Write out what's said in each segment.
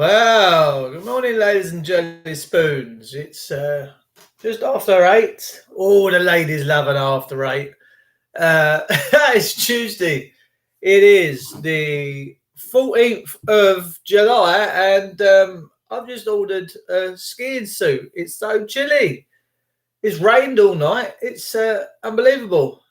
Well, good morning, ladies and jelly spoons. It's just after 8. Oh, the ladies love an after 8. It's Tuesday. It is the 14th of July, and I've just ordered a skiing suit. It's so chilly. It's rained all night. It's unbelievable.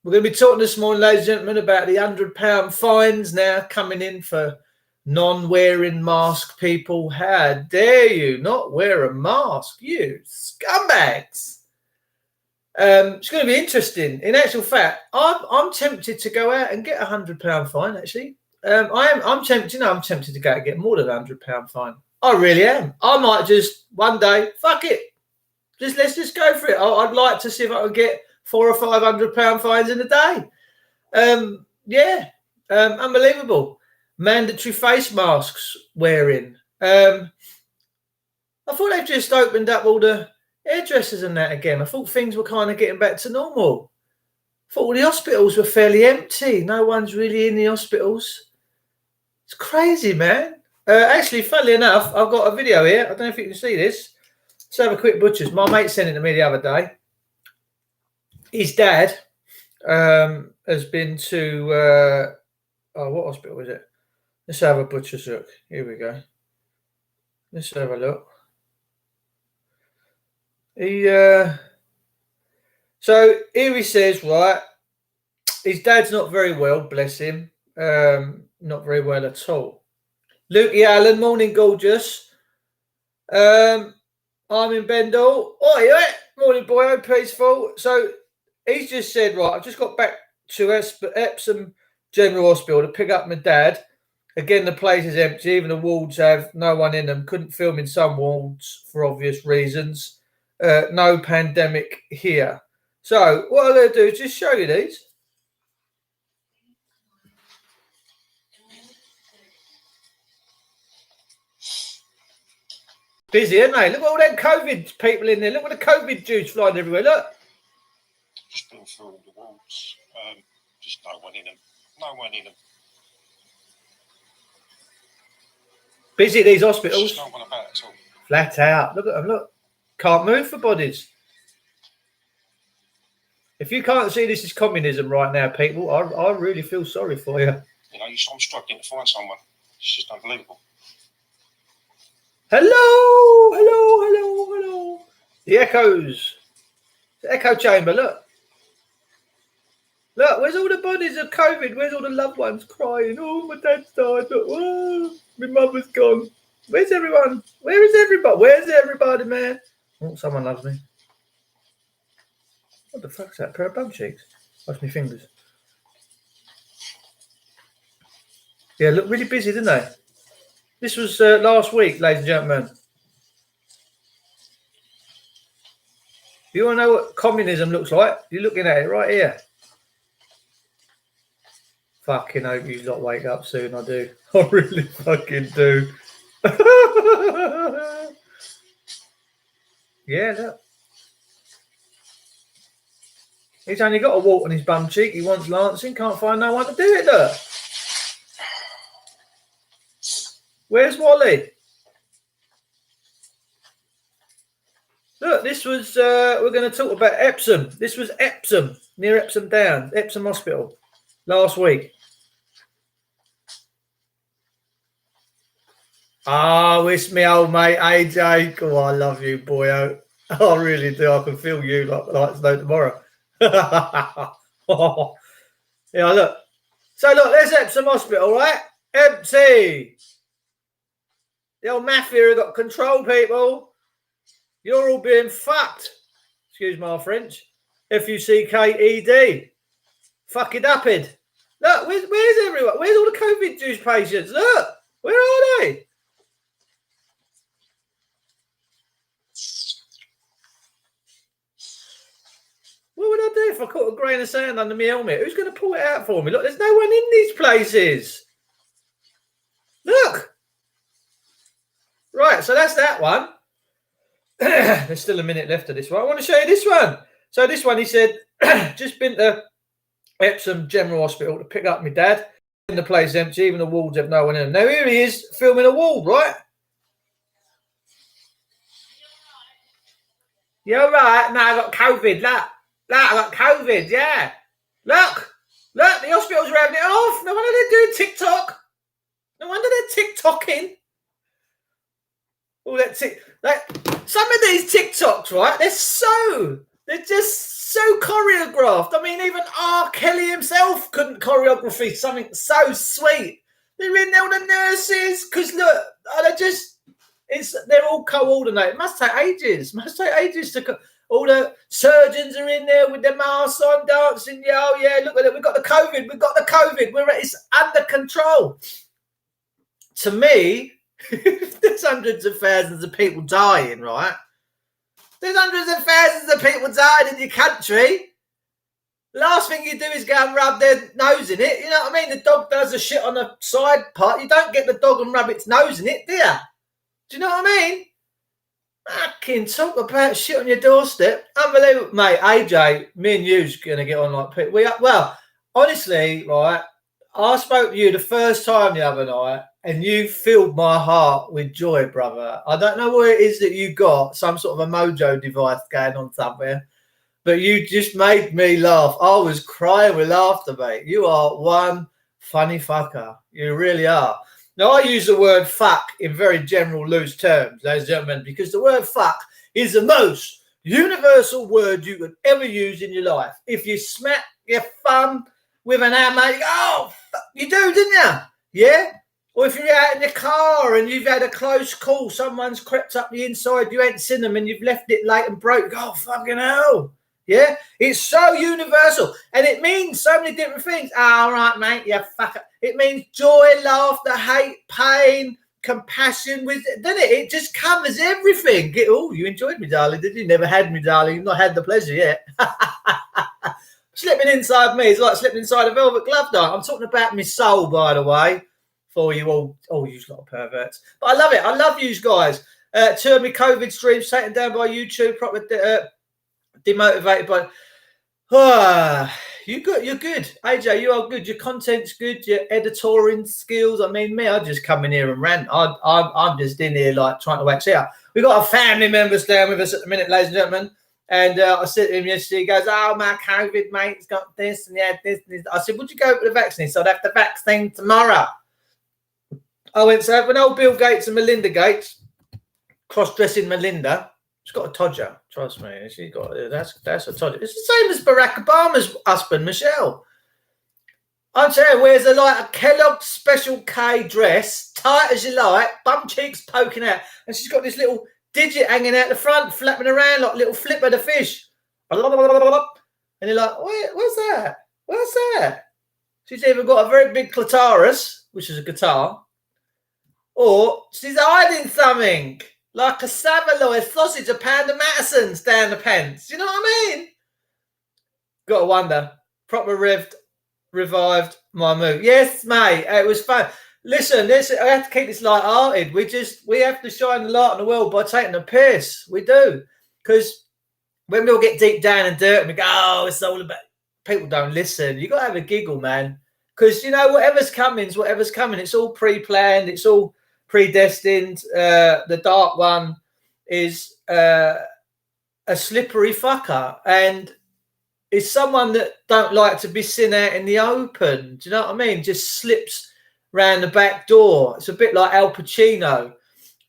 We're going to be talking this morning, ladies and gentlemen, about the £100 fines now coming in for non-wearing mask people. How dare you not wear a mask, you scumbags? It's going to be interesting. In actual fact, I'm tempted to go out and get £100 fine. Actually, I'm tempted. I'm tempted to go out and get more than £100 fine. I really am. I might just one day, fuck it, let's just go for it. I'd like to see if I can get £400 or £500 fines in a day. Unbelievable. Mandatory face masks wearing. I thought they've just opened up all the hairdressers and that again. I thought things were kind of getting back to normal. I thought all the hospitals were fairly empty. No one's really in the hospitals. It's crazy, man. Actually, funnily enough, I've got a video here. I don't know if you can see this. Let's have a quick butcher's. My mate sent it to me the other day. His dad has been to what hospital was it? Let's have a butcher's look. Here we go. Let's have a look. So here he says, right, his dad's not very well, bless him. Not very well at all. Lukey Allen, morning, gorgeous. I'm in Bendel. Oi, morning, boy, peaceful. So he's just said, right, I've just got back to Epsom General Hospital to pick up my dad. Again, the place is empty. Even the wards have no one in them. Couldn't film in some wards for obvious reasons. No pandemic here. So what I'm going to do is just show you these. Busy, aren't they? Look at all them COVID people in there. Look at the COVID juice flying everywhere. Look. Just been through all the wards. Just no one in them. No one in them. Busy these hospitals. There's no one about at all. Flat out. Look at them. Look. Can't move for bodies. If you can't see this is communism right now, people, I really feel sorry for you. You know, I'm struggling to find someone. It's just unbelievable. Hello. The echoes. The echo chamber, look. Look, where's all the bodies of COVID? Where's all the loved ones crying? Oh, my dad's died. Look, oh, my mother's gone. Where's everyone? Where is everybody? Where's everybody, man? Oh, someone loves me. What the fuck's that? A pair of bum cheeks? Watch my fingers. Yeah, look really busy, didn't they? This was last week, ladies and gentlemen. You want to know what communism looks like? You're looking at it right here. Fucking hope you lot wake up soon, I do. I really fucking do. Yeah, look. He's only got a wart on his bum cheek. He wants lancing, can't find no one to do it, look. Where's Wally? Look, this was, we're going to talk about Epsom. This was Epsom, near Epsom Downs, Epsom Hospital, last week. Oh, it's me old mate, AJ. Oh, I love you, boyo. I really do. I can feel you like it's no tomorrow. Yeah, look. So, look, there's Epsom Hospital, right? Empty. The old mafia have got control, people. You're all being fucked. Excuse my French. Fucked. Fuck it up, Ed. Look, where's everyone? Where's all the COVID juice patients? Look, where are they? What would I do if I caught a grain of sand under my helmet? Who's going to pull it out for me? Look, there's no one in these places. Look. Right, so that's that one. There's still a minute left of this one. I want to show you this one. So this one, he said, just been to Epsom General Hospital to pick up my dad. the place empty, even the walls have no one in them. Now here he is filming a wall, right? You're right. No, I got COVID. Look, I got COVID. Yeah. Look, the hospitals are having it off. No wonder they're doing TikTok. No wonder they're TikToking. All that some of these TikToks, right? They're just so choreographed. I mean, even R. Kelly himself couldn't choreography something so sweet. They're in there, all the nurses, because look, they're all coordinated. It must take ages. To all the surgeons are in there with their masks on, dancing. Yeah, oh yeah, look at it. We've got the COVID. It's under control. To me, there's hundreds of thousands of people dying, right? There's hundreds of thousands of people dying in your country. Last thing you do is go and rub their nose in it. You know what I mean? The dog does a shit on the side part. You don't get the dog and rub its nose in it, do you? Do you know what I mean? Fucking talk about shit on your doorstep. Unbelievable, mate. AJ, me and you's going to get on like people. Well, honestly, right, I spoke to you the first time the other night, and you filled my heart with joy, brother. I don't know what it is that you got, some sort of a mojo device going on somewhere, but you just made me laugh. I was crying with laughter, mate. You are one funny fucker. You really are. Now, I use the word fuck in very general, loose terms, ladies and gentlemen, because the word fuck is the most universal word you could ever use in your life. If you smack your thumb with an hammer, you go, oh, you do, didn't you? Yeah? Or if you're out in your car and you've had a close call, someone's crept up the inside, you ain't seen them and you've left it late and broke, oh, fucking hell. Yeah? It's so universal. And it means so many different things. All right, mate, you fucker. It means joy, laughter, hate, pain, compassion. Doesn't it? It just covers everything. Oh, you enjoyed me, darling, did you? Never had me, darling. You've not had the pleasure yet. Slipping inside me is like slipping inside a velvet glove, though. I'm talking about my soul, by the way, for you all. Oh, you lot of perverts. But I love it. I love you guys. Two of my COVID streams taken down by YouTube, probably demotivated by. You're good. AJ, you are good. Your content's good. Your editorial skills. I mean, me, I just come in here and rant. I'm just in here like trying to wax out. We've got a family member staying with us at the minute, ladies and gentlemen. And I said to him yesterday, he goes, oh, my COVID mate's got this and yeah, this and this. I said, would you go for the vaccine? So I'd have the vaccine tomorrow. I went, so when old Bill Gates and Melinda Gates, cross-dressing Melinda, she's got a todger, trust me. She got that's a todger. It's the same as Barack Obama's husband, Michelle. I'm saying, wears a Kellogg's Special K dress, tight as you like, bum cheeks poking out, and she's got this little digit hanging out the front, flapping around like little Flipper the fish. And you're like, what's that? What's that? She's either got a very big clitoris, which is a guitar, or she's hiding something. Like a saveloy sausage, a pound of Mattison's down the pants. You know what I mean? Got to wonder. Proper revived my mood. Yes, mate. It was fun. Listen, I have to keep this light-hearted. We have to shine the light on the world by taking a piss. We do. Because when we all get deep down and dirty and we go, oh, it's all about... People don't listen. You got to have a giggle, man. Because, you know, whatever's coming is whatever's coming. It's all pre-planned. It's all predestined. The dark one is a slippery fucker, and it's someone that don't like to be seen out in the open. Do you know what I mean? Just slips round the back door. It's a bit like Al Pacino.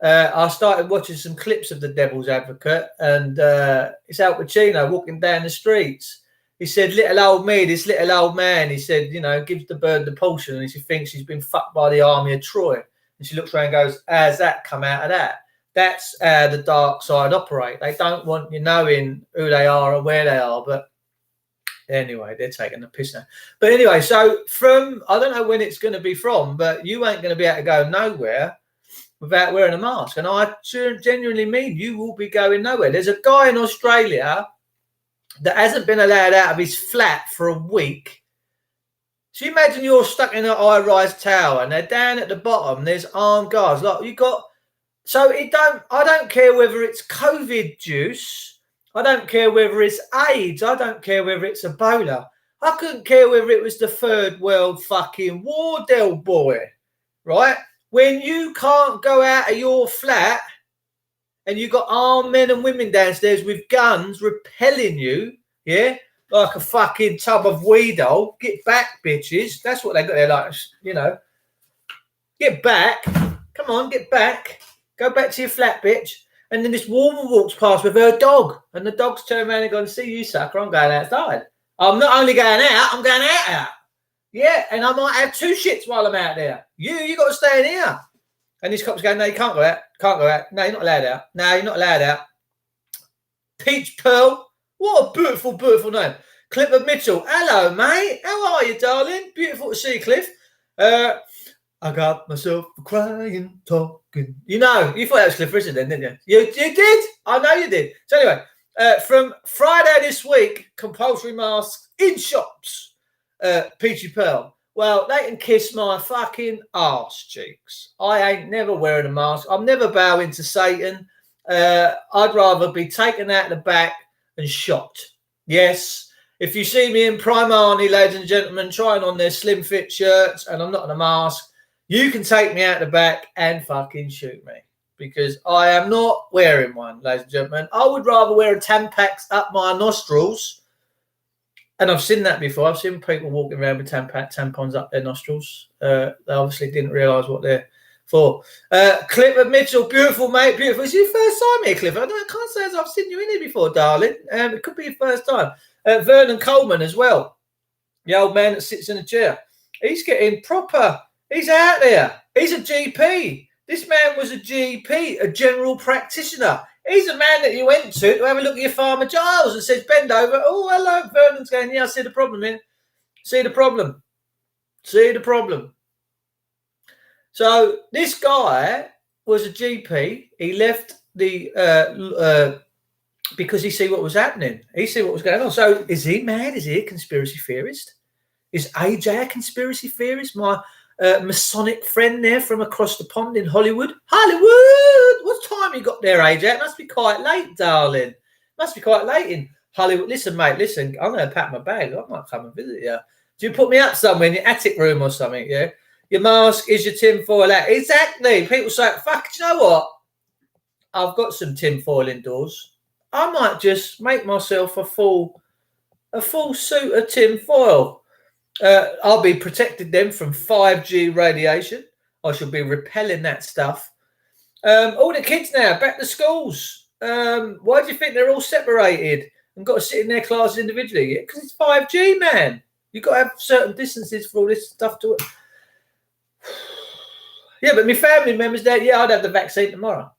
I started watching some clips of The Devil's Advocate, and it's Al Pacino walking down the streets. He said, little old me, this little old man, he said, you know, gives the bird the portion, and she thinks she's been fucked by the army of Troy. And she looks around and goes, how's that come out of that? That's how the dark side operate. They don't want you knowing who they are or where they are. But anyway, they're taking the piss now. But anyway, so I don't know when it's going to be from, but you ain't going to be able to go nowhere without wearing a mask. And I genuinely mean you will be going nowhere. There's a guy in Australia that hasn't been allowed out of his flat for a week. So you imagine you're stuck in an high-rise tower and they're down at the bottom. There's armed guards. Like I don't care whether it's COVID juice. I don't care whether it's AIDS. I don't care whether it's Ebola. I couldn't care whether it was the Third World fucking war, Del boy, right? When you can't go out of your flat and you got armed men and women downstairs with guns repelling you, yeah, like a fucking tub of Weedle. Get back, bitches. That's what they got there, like, you know. Get back. Come on, get back. Go back to your flat, bitch. And then this woman walks past with her dog, and the dog's turned around and gone, see you, sucker, I'm going outside. I'm not only going out, I'm going out. Yeah, and I might have 2 shits while I'm out there. You got to stay in here. And this cop's going, no, you can't go out. Can't go out. No, you're not allowed out. No, you're not allowed out. Peach Pearl. What a beautiful, beautiful name. Clifford Mitchell. Hello, mate. How are you, darling? Beautiful to see you, Cliff. I got myself crying, talking. You know, you thought that was Cliff Richard then, didn't you? You did? I know you did. So anyway, from Friday this week, compulsory masks in shops. Peachy Pearl. Well, they can kiss my fucking arse cheeks. I ain't never wearing a mask. I'm never bowing to Satan. I'd rather be taken out the back and shot. Yes, if you see me in Primani, ladies and gentlemen, trying on their slim fit shirts and I'm not in a mask, you can take me out the back and fucking shoot me. Because I am not wearing one, ladies and gentlemen. I would rather wear a Tampax up my nostrils. And I've seen that before. I've seen people walking around with tampons up their nostrils. They obviously didn't realise what they're for. Clifford Mitchell, beautiful, mate, beautiful. Is it your first time here, Clifford? I can't say as I've seen you in here before, darling. It could be your first time. Vernon Coleman as well. The old man that sits in a chair. He's getting proper. He's out there. He's a GP. This man was a GP, a general practitioner. He's a man that you went to have a look at your Farmer Giles and says, bend over. Oh, hello, Vernon's going, yeah, I see the problem here. See the problem. See the problem. So this guy was a GP. He left the because he see what was happening. He see what was going on. So is he mad? Is he a conspiracy theorist? Is AJ a conspiracy theorist? My Masonic friend there from across the pond in Hollywood. Hollywood! What time you got there, AJ? It must be quite late, darling. Must be quite late in Hollywood. Listen, mate, listen. I'm going to pack my bag. I might come and visit you. Do you put me up somewhere in your attic room or something, yeah? Your mask is your tinfoil hat. Exactly. People say, fuck, do you know what? I've got some tinfoil indoors. I might just make myself a full suit of tinfoil. I'll be protected then from 5G radiation. I shall be repelling that stuff. All the kids now back to schools. Why do you think they're all separated and got to sit in their classes individually? Because it's 5G, man. You've got to have certain distances for all this stuff to it. Yeah, but my family members there, yeah, I'd have the vaccine tomorrow.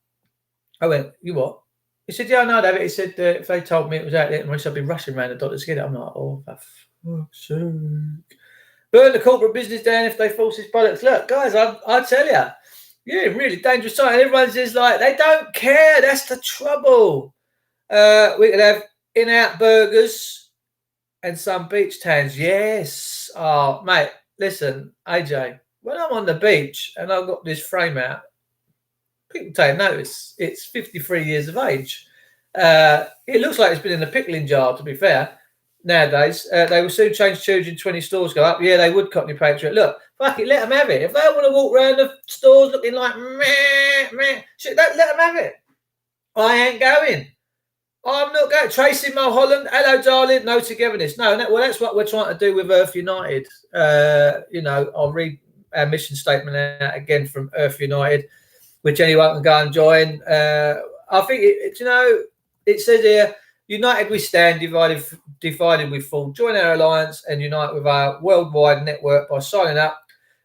I went, you what? He said, yeah, no, I'd have it. He said, if they told me it was out there, I'd be rushing around the doctor to get it. I'm like, oh, for fuck's sake. Burn the corporate business down if they force his products. Look, guys, I tell you, you're in really dangerous time. Everyone's just like, they don't care. That's the trouble. We could have In-Out burgers and some beach towns. Yes. Oh, mate, listen, AJ, when I'm on the beach and I've got this frame out, people take notice. It's 53 years of age. It looks like it's been in a pickling jar, to be fair. Nowadays, they will soon change tunes in 20 stores go up. Yeah, they would, Cockney Patriot. Look, fuck it, let them have it. If they want to walk around the stores looking like meh, shit, let them have it. I ain't going. I'm not going. Tracy Mulholland, hello, darling. No togetherness. No, that's what we're trying to do with Earth United. I'll read our mission statement out again from Earth United, which anyone can go and join. I think, it says here, united we stand, divided we fall. Join our alliance and unite with our worldwide network by signing up.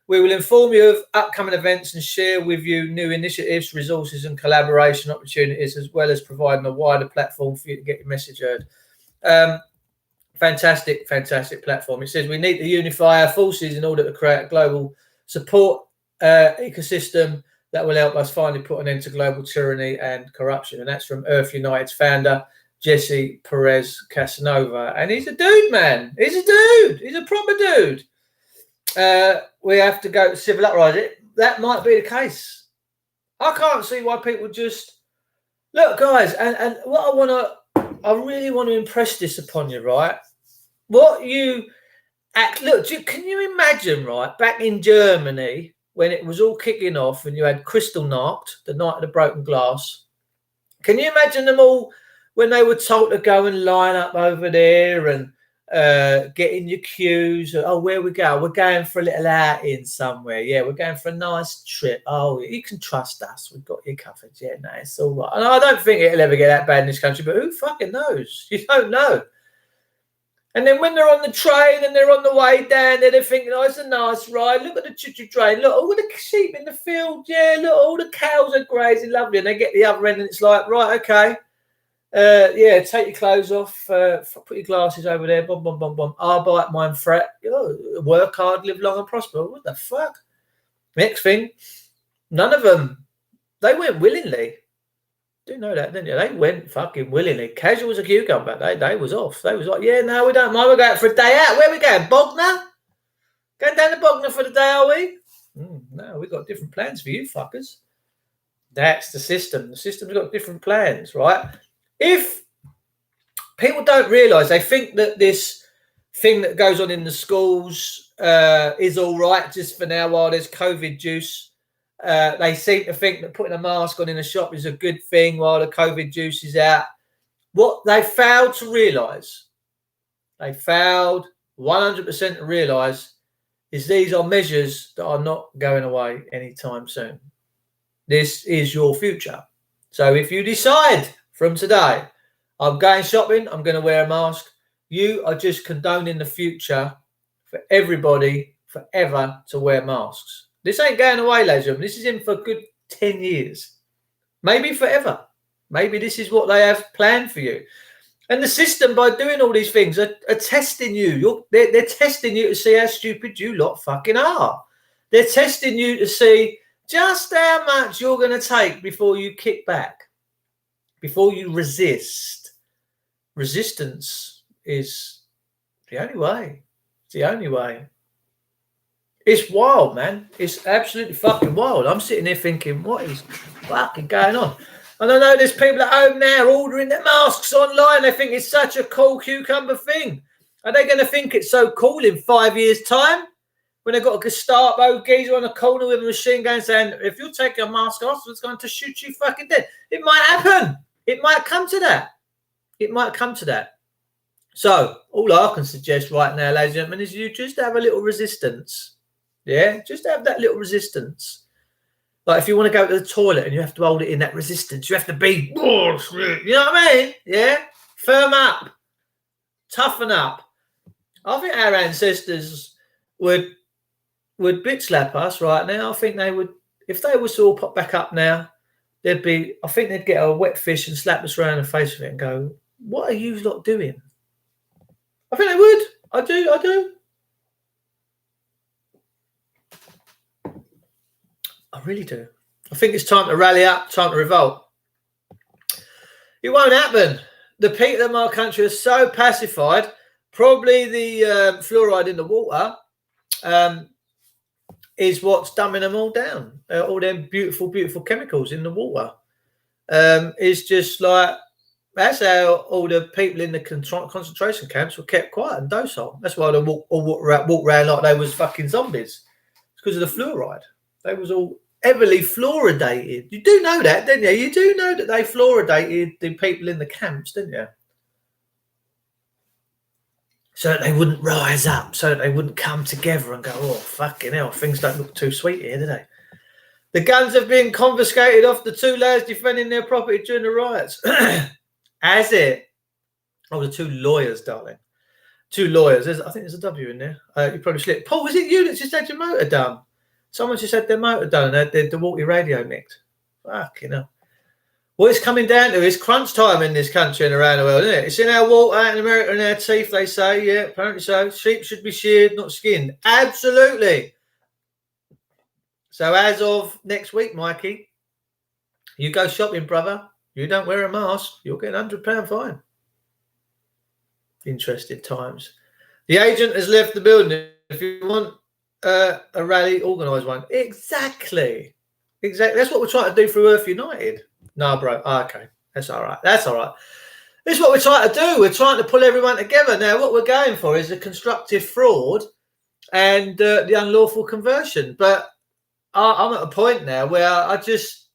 We will inform you of upcoming events and share with you new initiatives, resources and collaboration opportunities, as well as providing a wider platform for you to get your message heard. Fantastic platform. It says we need to unify our forces in order to create a global support ecosystem that will help us finally put an end to global tyranny and corruption. And that's from Earth United's founder, Jesse Perez Casanova. And he's a dude, man. He's a dude. He's a proper dude. We have to go to civil uprising. That might be the case. I can't see why people just... Look, guys, and what I really want to impress this upon you, right? What you Look, can you imagine, right, back in Germany when it was all kicking off and you had Kristallnacht, the night of the broken glass? Can you imagine them all when they were told to go and line up over there and get in your queues? Oh, where we go? We're going for a little outing somewhere. Yeah, we're going for a nice trip. Oh, you can trust us. We've got you covered. Yeah, no, it's all right. And I don't think it'll ever get that bad in this country, but who fucking knows? You don't know. And then when they're on the train and they're on the way down there, they're thinking, oh, it's a nice ride. Look at the choo-choo train. Look, all the sheep in the field. Yeah, look, all the cows are grazing. Lovely. And they get the other end and it's like, right, okay. Yeah, take your clothes off. Put your glasses over there. Boom, boom, boom, boom. Arbeit, mein Fret. Work hard, live long and prosper. What the fuck? Next thing, none of them, they went willingly. Do know that, didn't you? They went fucking willingly. Casual as a cucumber. They was off. They was like, yeah, no, we don't mind. We're going for a day out. Where are we going? Bognor? Going down to Bognor for the day, are we? No, we've got different plans for you fuckers. That's the system. The system's got different plans, right? If people don't realise, they think that this thing that goes on in the schools is all right just for now while there's COVID juice. They seem to think that putting a mask on in a shop is a good thing while the COVID juice is out. What they failed to realise, they failed 100% to realise, is these are measures that are not going away anytime soon. This is your future. So if you decide from today, I'm going shopping, I'm going to wear a mask, you are just condoning the future for everybody forever to wear masks. This ain't going away, ladies and gentlemen. This is in for a good 10 years. Maybe forever. Maybe this is what they have planned for you. And the system, by doing all these things, are testing you. They're testing you to see how stupid you lot fucking are. They're testing you to see just how much you're going to take before you kick back, before you resist. Resistance is the only way. It's the only way. It's wild, man. It's absolutely fucking wild. I'm sitting there thinking, what is fucking going on? And I know there's people at home now ordering their masks online. They think it's such a cool cucumber thing. Are they going to think it's so cool in 5 years' time? When they've got a Gestapo geezer on a corner with a machine gun saying, if you take your mask off, it's going to shoot you fucking dead. It might happen. It might come to that. It might come to that. So all I can suggest right now, ladies and gentlemen, is you just have a little resistance. Yeah, just have that little resistance. Like if you want to go to the toilet and you have to hold it in that resistance, you have to be, you know what I mean? Yeah, firm up, toughen up. I think our ancestors would bitch slap us right now. I think they would, if they was to all pop back up now, I think they'd get a wet fish and slap us around the face with it and go, what are you lot doing? I think they would. I do. I really do. I think it's time to rally up, time to revolt. It won't happen. The people of my country are so pacified. Probably the fluoride in the water is what's dumbing them all down. All them beautiful, beautiful chemicals in the water. It's just like, that's how all the people in the concentration camps were kept quiet and docile. That's why they walk around like they was fucking zombies. It's because of the fluoride. They was all heavily fluoridated. You do know that, didn't you? You do know that they fluoridated the people in the camps, didn't you? So that they wouldn't rise up, so that they wouldn't come together and go, oh, fucking hell, things don't look too sweet here, do they? The guns have been confiscated off the two lads defending their property during the riots. Has it? Oh, the two lawyers, darling. Two lawyers. I think there's a W in there. You probably slipped. Paul, was it you that just had your motor done? Someone just had their motor done and had the walkie radio nicked. Fucking hell. What it's coming down to is crunch time in this country and around the world, isn't it? It's in our water, out in America, in our teeth, they say. Yeah, apparently so. Sheep should be sheared, not skinned. Absolutely. So as of next week, Mikey, you go shopping, brother. You don't wear a mask, you'll get a £100 fine. Interesting times. The agent has left the building. If you want a rally, organise one. Exactly. That's what we're trying to do through Earth United. No, bro. Oh, okay. That's all right. This is what we're trying to do. We're trying to pull everyone together. Now, what we're going for is a constructive fraud and the unlawful conversion. But I'm at a point now where I just,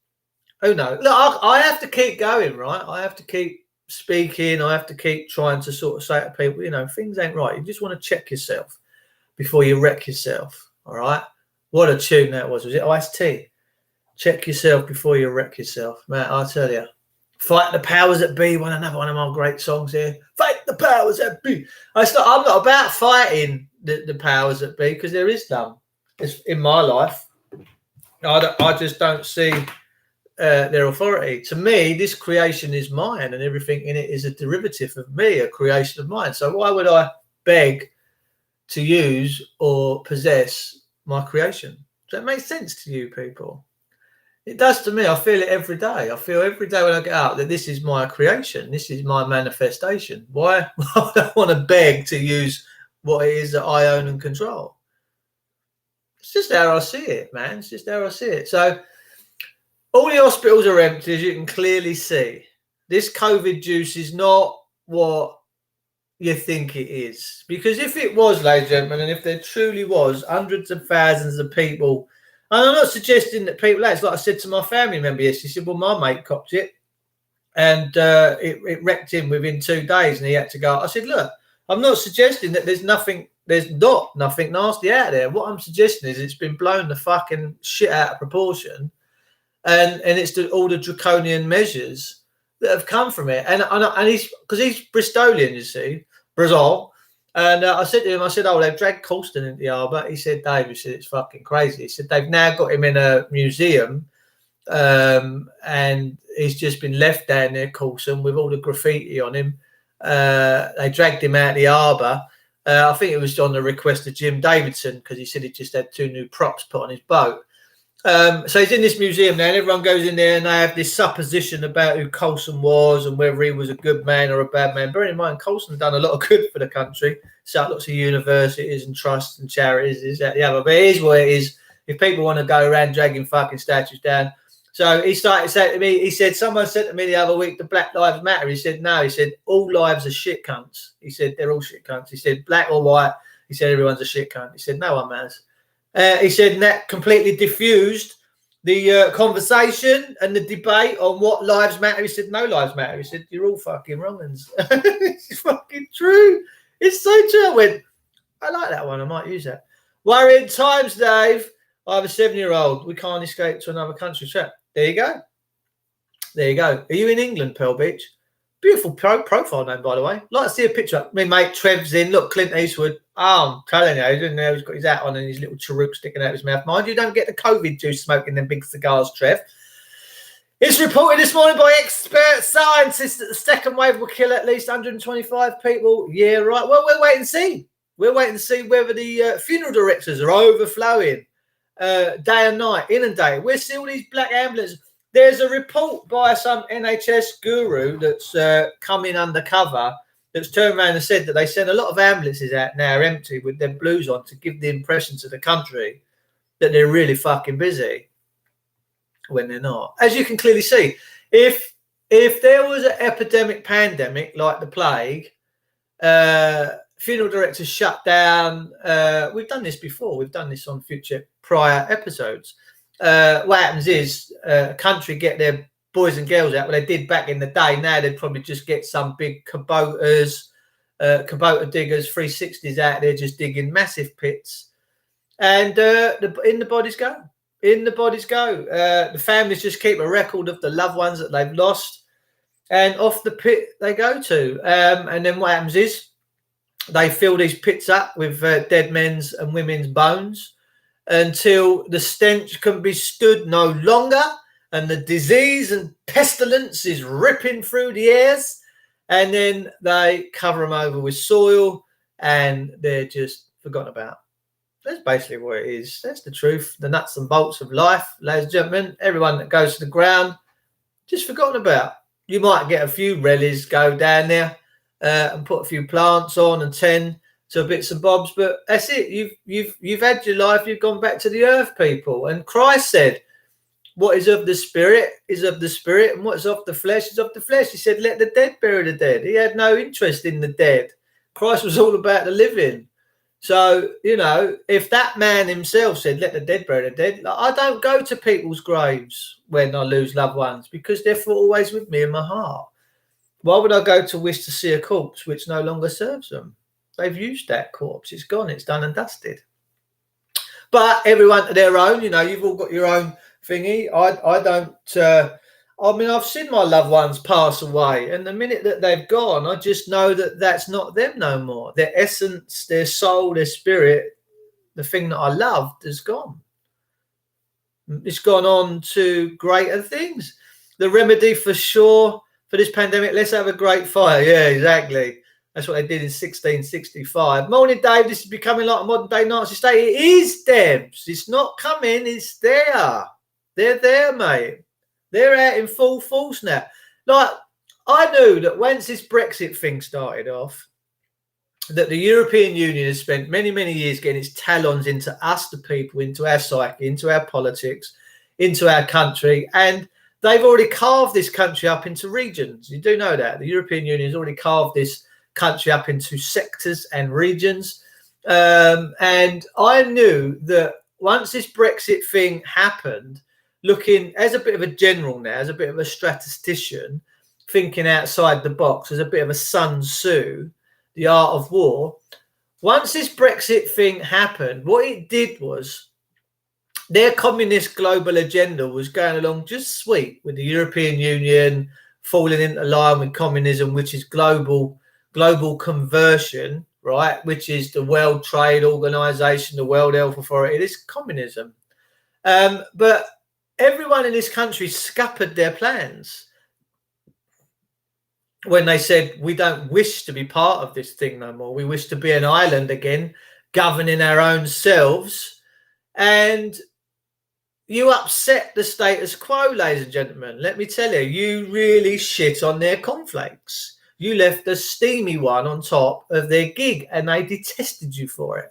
who knows? Look, I have to keep going, right? I have to keep speaking. I have to keep trying to sort of say to people, you know, things ain't right. You just want to check yourself before you wreck yourself. All right. What a tune that was. Was it Ice-T? Check yourself before you wreck yourself. Man, I tell you. Fight the powers that be. Another one of my great songs here. Fight the powers that be. I'm not about fighting the powers that be because there is none. It's in my life. I just don't see their authority. To me, this creation is mine and everything in it is a derivative of me, a creation of mine. So why would I beg to use or possess my creation? Does that make sense to you people? It does to me. I feel it every day. I feel every day when I get out that this is my creation. This is my manifestation. Why would I want to beg to use what it is that I own and control? It's just how I see it, man. It's just how I see it. So all the hospitals are empty, as you can clearly see. This COVID juice is not what you think it is. Because if it was, ladies and gentlemen, and if there truly was hundreds of thousands of people, and I'm not suggesting that people, it's like I said to my family member yesterday, he said, well, my mate copped it and it wrecked him within 2 days and he had to go. I said, look, I'm not suggesting that there's nothing nasty out there. What I'm suggesting is it's been blown the fucking shit out of proportion and it's all the draconian measures that have come from it. And he's, because he's Bristolian, you see, Brazil. And I said to him, I said, oh, they've dragged Colston into the harbour. He said, Dave, he said, it's fucking crazy. He said, they've now got him in a museum and he's just been left down there, Colston, with all the graffiti on him. They dragged him out of the harbour. I think it was on the request of Jim Davidson because he said he just had 2 new props put on his boat. So he's in this museum now and everyone goes in there and they have this supposition about who Colson was and whether he was a good man or a bad man. Bearing in mind, Colson done a lot of good for the country, set up lots of universities and trusts and charities, is that the other. But it is what it is. If people want to go around dragging fucking statues down. So he started saying to me, he said, someone said to me the other week, the Black Lives Matter. He said, no, he said, all lives are shit cunts. He said, they're all shit cunts. He said, black or white. He said, everyone's a shit cunt. He said, no one matters. He said, and that completely diffused the conversation and the debate on what lives matter. He said, no lives matter. He said, you're all fucking wrong. It's fucking true. It's so true. I went, I like that one. I might use that. Worrying times, Dave. I have a 7-year-old. We can't escape to another country. So, there you go. There you go. Are you in England, Pearl Beach? Beautiful profile name, by the way. Like to see a picture. My mate Trev's in. Look, Clint Eastwood. Oh, I'm telling you, he's in there. He's got his hat on and his little cheroot sticking out of his mouth. Mind you, don't get the COVID juice smoking them big cigars, Trev. It's reported this morning by expert scientists that the second wave will kill at least 125 people. Yeah, right. Well, we'll wait and see. We'll wait and see whether the funeral directors are overflowing day and night, inundated. We'll see all these black ambulances. There's a report by some NHS guru that's come in undercover that's turned around and said that they send a lot of ambulances out now empty with their blues on to give the impression to the country that they're really fucking busy when they're not. As you can clearly see, if there was an epidemic pandemic like the plague, funeral directors shut down. We've done this before. We've done this on future prior episodes. What happens is a country get their boys and girls out. Well, they did back in the day. Now they'd probably just get some big Kubotas, Kubota diggers, 360s out there just digging massive pits. And in the bodies go. In the bodies go. The families just keep a record of the loved ones that they've lost. And off the pit they go to. And then what happens is they fill these pits up with dead men's and women's bones until the stench can be stood no longer and the disease and pestilence is ripping through the airs, and then they cover them over with soil and they're just forgotten about. That's basically what it is. That's the truth, the nuts and bolts of life, ladies and gentlemen. Everyone that goes to the ground, just forgotten about. You might get a few relics go down there and put a few plants on and tend to bits and bobs, but that's it. You've had your life. You've gone back to the earth, people. And Christ said, what is of the spirit is of the spirit, and what's of the flesh is of the flesh. He said, let the dead bury the dead. He had no interest in the dead. Christ was all about the living. So, you know, if that man himself said, let the dead bury the dead, like, I don't go to people's graves when I lose loved ones because they're always with me in my heart. Why would I go to wish to see a corpse which no longer serves them? They've used that corpse. It's gone. It's done and dusted. But everyone to their own, you know, you've all got your own thingy. I don't, I mean, I've seen my loved ones pass away, and the minute that they've gone, I just know that that's not them no more. Their essence, their soul, their spirit, the thing that I loved has gone. It's gone on to greater things. The remedy for sure for this pandemic, let's have a great fire. Yeah, exactly. That's what they did in 1665. Morning, Dave. This is becoming like a modern day Nazi state. It is, Debs. It's not coming. It's there. They're there, mate. They're out in full force now. Like, I knew that once this Brexit thing started off, that the European Union has spent many, many years getting its talons into us, the people, into our psyche, into our politics, into our country. And they've already carved this country up into regions. You do know that. The European Union has already carved this country up into sectors and regions. And I knew that once this Brexit thing happened, looking as a bit of a general now, as a bit of a statistician, thinking outside the box, as a bit of a Sun Tzu, the art of war. Once this Brexit thing happened, what it did was their communist global agenda was going along just sweet with the European Union falling into line with communism, which is global conversion, right? Which is the World Trade Organization, the World Health Authority. This is communism. But everyone in this country scuppered their plans when they said, we don't wish to be part of this thing no more. We wish to be an island again, governing our own selves. And you upset the status quo, ladies and gentlemen. Let me tell you, you really shit on their cornflakes. You left a steamy one on top of their gig, and they detested you for it.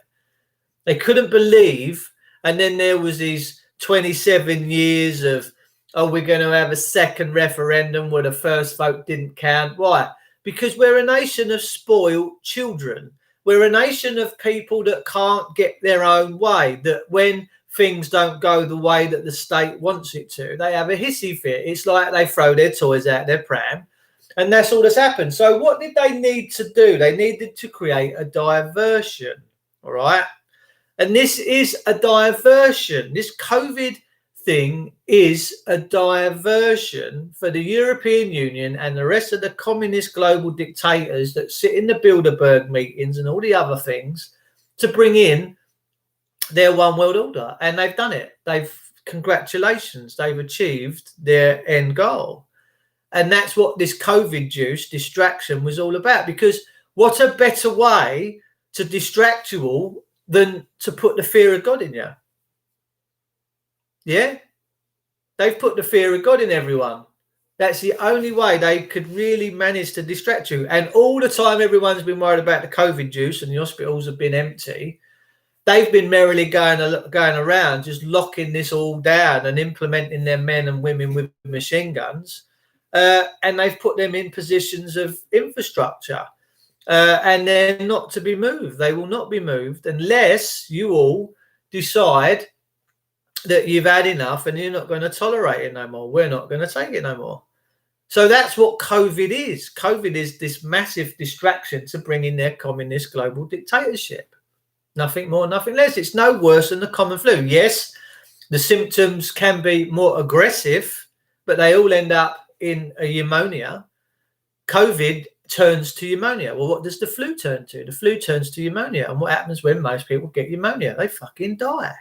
They couldn't believe. And then there was these 27 years of, oh, we're going to have a second referendum where the first vote didn't count. Why? Because we're a nation of spoiled children. We're a nation of people that can't get their own way, that when things don't go the way that the state wants it to, they have a hissy fit. It's like they throw their toys out their pram, and that's all that's happened. So what did they need to do? They needed to create a diversion, all right? And this is a diversion. This COVID thing is a diversion for the European Union and the rest of the communist global dictators that sit in the Bilderberg meetings and all the other things to bring in their one world order. And they've done it. Congratulations, they've achieved their end goal. And that's what this COVID juice distraction was all about. Because what a better way to distract you all than to put the fear of God in you. Yeah? They've put the fear of God in everyone. That's the only way they could really manage to distract you. And all the time everyone's been worried about the COVID juice and the hospitals have been empty, they've been merrily going around just locking this all down and implementing their men and women with machine guns. And they've put them in positions of infrastructure. And they're not to be moved. They will not be moved unless you all decide that you've had enough and you're not going to tolerate it no more. We're not going to take it no more. So that's what COVID is. COVID is this massive distraction to bring in their communist global dictatorship. Nothing more, nothing less. It's no worse than the common flu. Yes, the symptoms can be more aggressive, but they all end up in a pneumonia. COVID turns to pneumonia. Well, what does the flu turn to? The flu turns to pneumonia. And what happens when most people get pneumonia? They fucking die.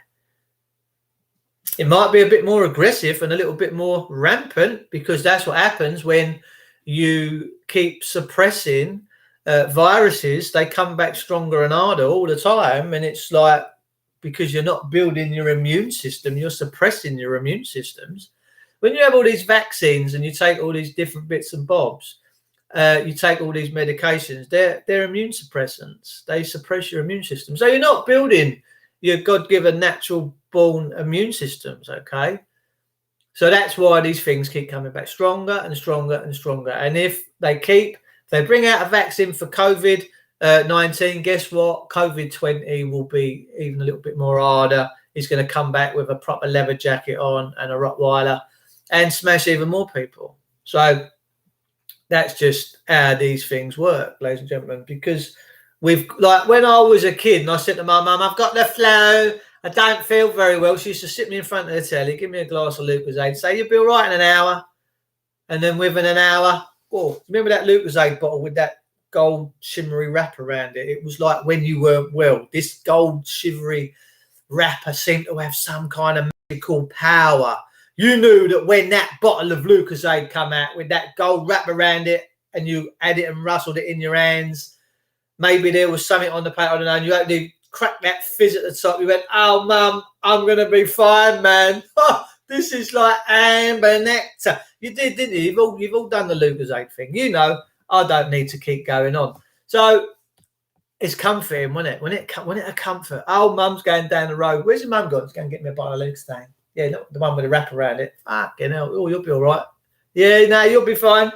It might be a bit more aggressive and a little bit more rampant, because that's what happens when you keep suppressing viruses. They come back stronger and harder all the time. And it's like, because you're not building your immune system, you're suppressing your immune systems. When you have all these vaccines and you take all these different bits and bobs, you take all these medications, they're immune suppressants. They suppress your immune system. So you're not building your God-given natural born immune systems, okay? So that's why these things keep coming back stronger and stronger and stronger. And if they bring out a vaccine for COVID-19, guess what? COVID-20 will be even a little bit more harder. He's going to come back with a proper leather jacket on and a Rottweiler and smash even more people. So that's just how these things work, ladies and gentlemen, because like when I was a kid and I said to my mum, I've got the flu, I don't feel very well. She used to sit me in front of the telly, give me a glass of Lucozade, say you'll be all right in an hour. And then within an hour, remember that Lucozade bottle with that gold shimmery wrap around it? It was like when you weren't well. This gold shivery wrapper seemed to have some kind of magical power. You knew that when that bottle of Lucozade come out with that gold wrap around it and you had it and rustled it in your hands, maybe there was something on the paper, I don't know, and you actually cracked that fizz at the top. You went, oh, Mum, I'm going to be fine, man. Oh, this is like amber nectar. You did, didn't you? You've all done the Lucozade thing. You know, I don't need to keep going on. So it's comforting, wasn't it? When it a comfort. Oh, Mum's going down the road. Where's your mum gone? She's going to get me a bottle of Lucozade. Yeah, look, the one with the wrap around it. Fucking hell. Oh, you'll be all right. Yeah, no, you'll be fine.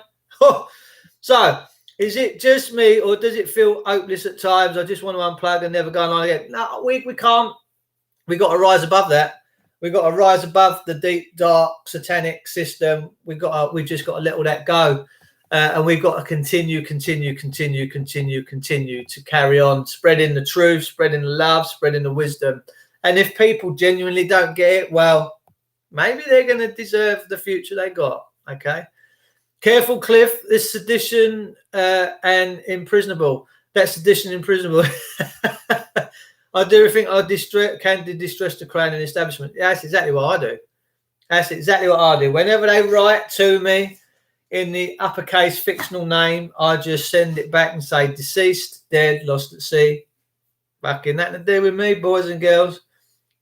So, is it just me or does it feel hopeless at times? I just want to unplug and never go on again. No, we can't. We got to rise above that. We got to rise above the deep, dark, satanic system. We've just got to let all that go. And we've got to continue to carry on spreading the truth, spreading the love, spreading the wisdom. And if people genuinely don't get it, well, maybe they're going to deserve the future they got. Okay. Careful, Cliff. This sedition and imprisonable. That's sedition and imprisonable. I do think I can distress the crown and establishment. That's exactly what I do. That's exactly what I do. Whenever they write to me in the uppercase fictional name, I just send it back and say deceased, dead, lost at sea. Fucking nothing to do with me, boys and girls.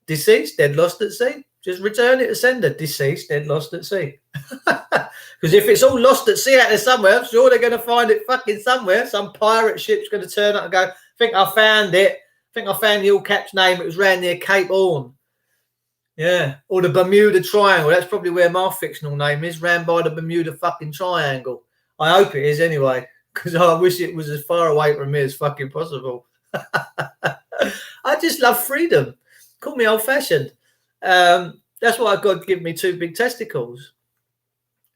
Deceased, dead, lost at sea. Just return it to sender. Deceased, dead, lost at sea. Because if it's all lost at sea out there somewhere, I'm sure they're going to find it fucking somewhere. Some pirate ship's going to turn up and go, I think I found it. I think I found the all caps name. It was round near Cape Horn. Yeah. Or the Bermuda Triangle. That's probably where my fictional name is, round by the Bermuda fucking Triangle. I hope it is anyway, because I wish it was as far away from me as fucking possible. I just love freedom. Call me old-fashioned. That's why God gave me two big testicles.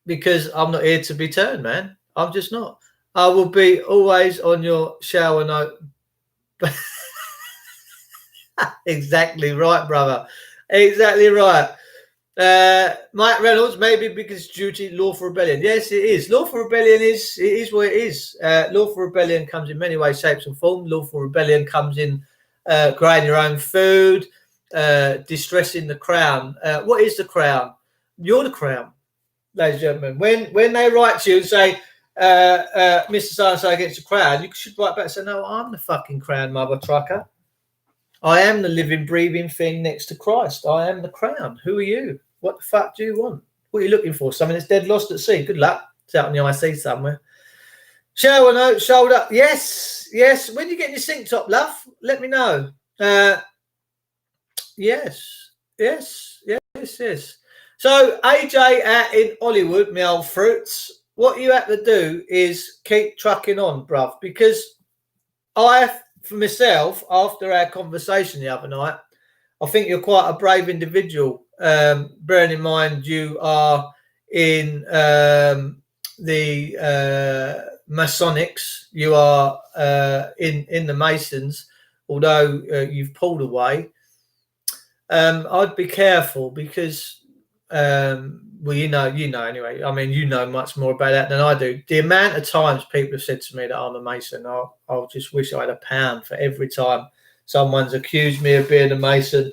Because I'm not here to be turned, man. I'm just not. I will be always on your shower note. Exactly right, brother. Exactly right. Mike Reynolds, maybe because duty, lawful rebellion. Yes, it is. Lawful rebellion is what it is. Lawful rebellion comes in many ways, shapes, and forms. Lawful rebellion comes in growing your own food, distressing the crown. What is the crown? You're the crown, ladies and gentlemen. When they write to you and say, Mr. So-and-so against the crown, you should write back and say, no, I'm the fucking crown, mother trucker. I am the living, breathing thing next to Christ. I am the crown. Who are you? What the fuck do you want? What are you looking for? Something that's dead lost at sea. Good luck. It's out on the IC somewhere. Shower note, shoulder. Yes. When you get your sink top, love, let me know. Yes. So, AJ out in Hollywood, my old fruits, what you have to do is keep trucking on, bruv, because for myself, after our conversation the other night, I think you're quite a brave individual. Bearing in mind you are in the Masonics, you are in the Masons, although you've pulled away. I'd be careful because, well, you know anyway. I mean, you know much more about that than I do. The amount of times people have said to me that I'm a Mason, I'll just wish I had £1 for every time someone's accused me of being a Mason.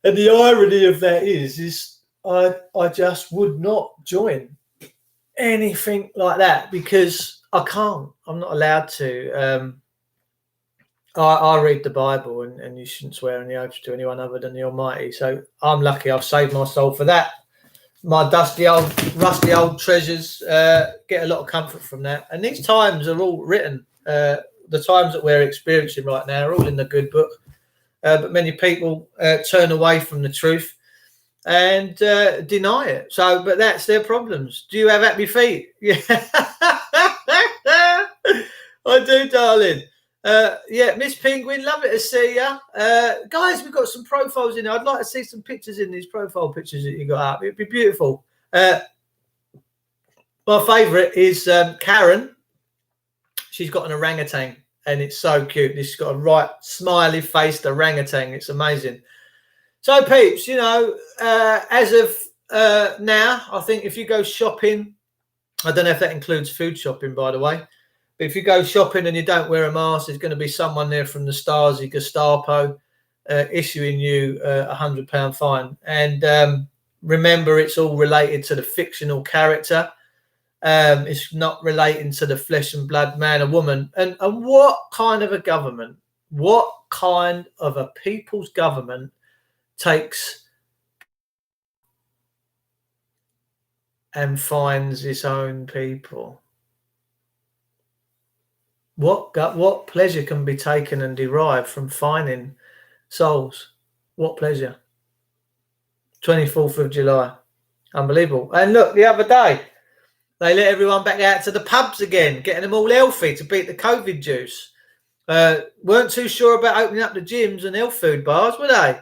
And the irony of that is I just would not join anything like that because I can't. I'm not allowed to. I read the Bible and you shouldn't swear on the oath to anyone other than the Almighty. So I'm lucky I've saved my soul for that. My rusty old treasures get a lot of comfort from that. And these times are all written. The times that we're experiencing right now are all in the good book. But many people turn away from the truth. and deny it. So, but that's their problems. Do you have happy feet? Yeah, I do, darling. Yeah, Miss Penguin, lovely to see you. Guys, we've got some profiles in there. I'd like to see some pictures in these profile pictures that you got up. It'd be beautiful. My favourite is Karen. She's got an orangutan, and it's so cute. She's got a right smiley-faced orangutan. It's amazing. So, peeps, you know, as of now, I think if you go shopping, I don't know if that includes food shopping, by the way, but if you go shopping and you don't wear a mask, there's going to be someone there from the Stasi Gestapo issuing you a £100 fine. And remember, it's all related to the fictional character. It's not relating to the flesh and blood man or woman. And what kind of a government, what kind of a people's government takes and finds its own people? What pleasure can be taken and derived from finding souls? What pleasure? 24th of July. Unbelievable. And look, the other day, they let everyone back out to the pubs again, getting them all healthy to beat the COVID juice. Weren't too sure about opening up the gyms and health food bars, were they?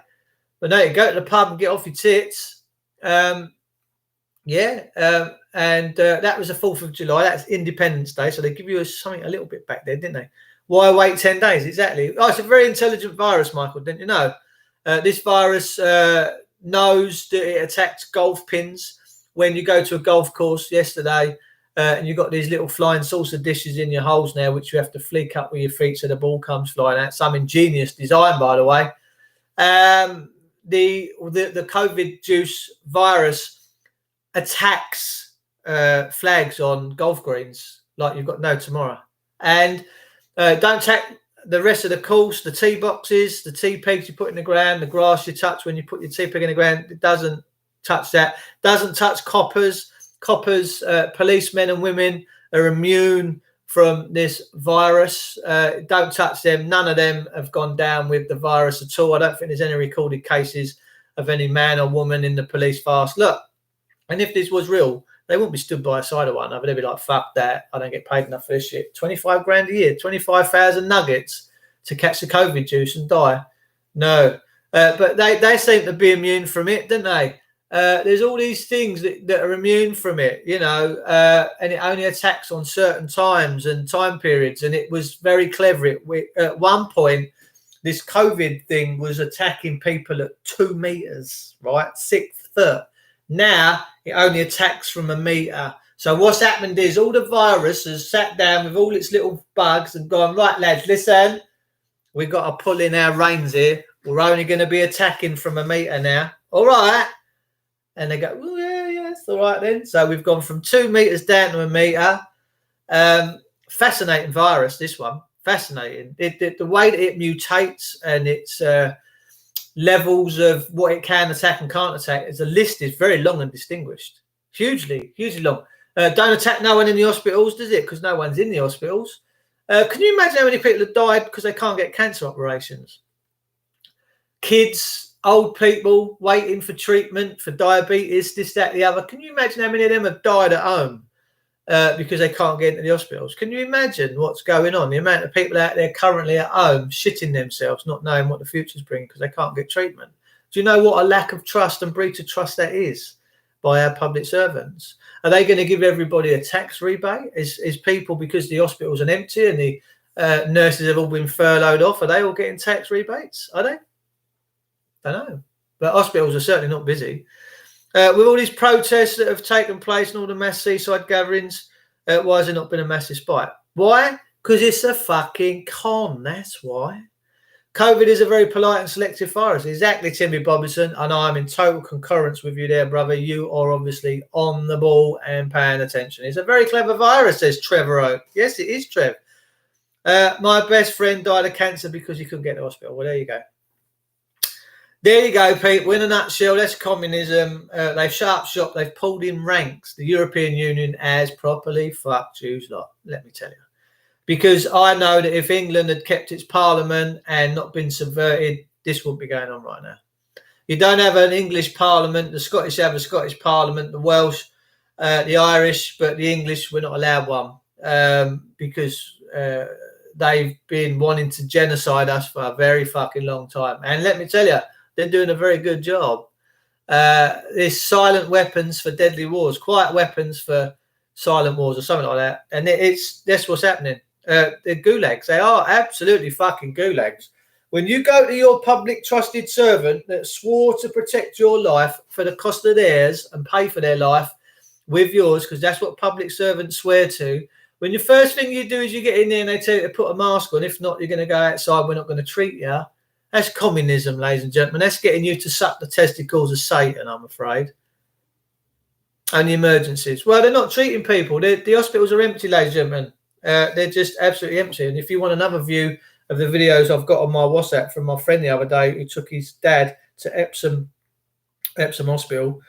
But no, you go to the pub and get off your tits. And that was the 4th of July. That's Independence Day. So they give you something a little bit back there, didn't they? Why wait 10 days? Exactly. Oh, it's a very intelligent virus, Michael, didn't you know? This virus knows that it attacks golf pins. When you go to a golf course yesterday and you've got these little flying saucer dishes in your holes now, which you have to flick up with your feet so the ball comes flying out. Some ingenious design, by the way. The COVID juice virus attacks flags on golf greens like you've got no tomorrow. And don't attack the rest of the course, the tee boxes, the tee pegs you put in the ground, the grass you touch when you put your tee peg in the ground. It doesn't touch that. Doesn't touch coppers. Policemen and women are immune from this virus. Don't touch them. None of them have gone down with the virus at all. I don't think there's any recorded cases of any man or woman in the police force. Look, and if this was real, they wouldn't be stood by the side of one another. They'd be like, fuck that. I don't get paid enough for this shit. 25 grand a year, 25,000 nuggets to catch the COVID juice and die. No. But they seem to be immune from it, don't they? There's all these things that are immune from it, you know, and it only attacks on certain times and time periods. And it was very clever. At one point, this COVID thing was attacking people at 2 meters, right? 6 foot. Now it only attacks from 1 meter. So what's happened is all the virus has sat down with all its little bugs and gone, right, lads, listen, we've got to pull in our reins here. We're only going to be attacking from 1 meter now. All right. And they go, oh, yeah, it's all right then. So we've gone from 2 meters down to 1 meter. Fascinating virus, this one. Fascinating. The way that it mutates and its levels of what it can attack and can't attack, the list is very long and distinguished. Hugely long. Don't attack no one in the hospitals, does it? Because no one's in the hospitals. Can you imagine how many people have died because they can't get cancer operations? Kids, old people waiting for treatment for diabetes, this, that, the other. Can you imagine how many of them have died at home because they can't get into the hospitals? Can you imagine what's going on? The amount of people out there currently at home shitting themselves, not knowing what the future's bringing because they can't get treatment. Do you know what a lack of trust and breach of trust that is by our public servants? Are they going to give everybody a tax rebate? Is people, because the hospitals are empty and the nurses have all been furloughed off, are they all getting tax rebates? Are they? I don't know. But hospitals are certainly not busy. With all these protests that have taken place and all the mass seaside gatherings, why has there not been a massive spike? Why? Because it's a fucking con. That's why. COVID is a very polite and selective virus. Exactly, Timmy Bobinson. And I'm in total concurrence with you there, brother. You are obviously on the ball and paying attention. It's a very clever virus, says Trevor Oak. Yes, it is, Trev. My best friend died of cancer because he couldn't get to the hospital. Well, there you go. There you go, people. In a nutshell, that's communism. They've shut up shop. They've pulled in ranks. The European Union has properly fucked Jews lot, let me tell you. Because I know that if England had kept its parliament and not been subverted, this wouldn't be going on right now. You don't have an English Parliament. The Scottish have a Scottish Parliament, the Welsh, the Irish, but the English, we're not allowed one because they've been wanting to genocide us for a very fucking long time. And let me tell you, they're doing a very good job. There's silent weapons for deadly wars, quiet weapons for silent wars, or something like that. And that's what's happening. They're gulags. They are absolutely fucking gulags. When you go to your public trusted servant that swore to protect your life for the cost of theirs and pay for their life with yours, because that's what public servants swear to. When the first thing you do is you get in there and they tell you to put a mask on. If not, you're going to go outside. We're not going to treat you. That's communism, ladies and gentlemen. That's getting you to suck the testicles of Satan, I'm afraid. And the emergencies. Well, they're not treating people. The hospitals are empty, ladies and gentlemen. They're just absolutely empty. And if you want another view of the videos I've got on my WhatsApp from my friend the other day who took his dad to Epsom Hospital,